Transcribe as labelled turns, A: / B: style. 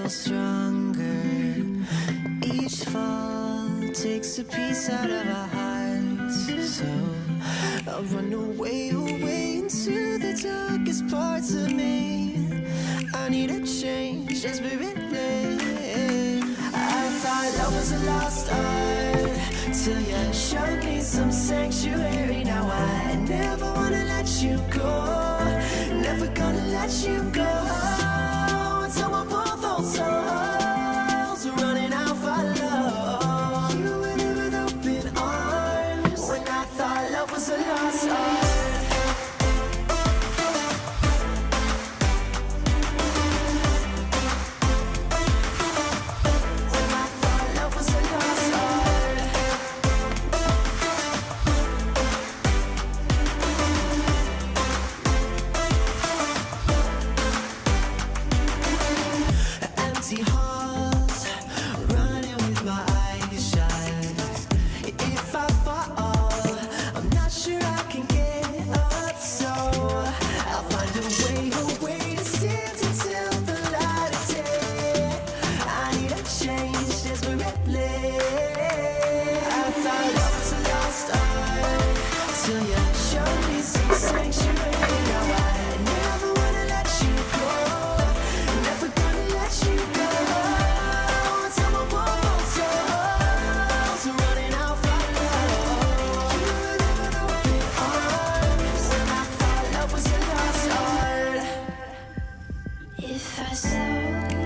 A: little stronger. Each fall takes a piece out of our hearts. So I'll run away, away into the darkest parts of me. I need a change desperately. I thought love was a lost art till you showed me some sanctuary. Now I never wanna let you go, never gonna let you go. Until we're both old souls running out for love. You were there with open arms when I thought love was a lost art. Halls, running with my eyes shut. If I fall, I'm not sure I can get up, so I'll find a way to stand until the light of day. I need a change desperately. I thought love was a lost art till you showed me some sanctuary. Now I never wanna let you go, never gonna let you go.
B: If I slow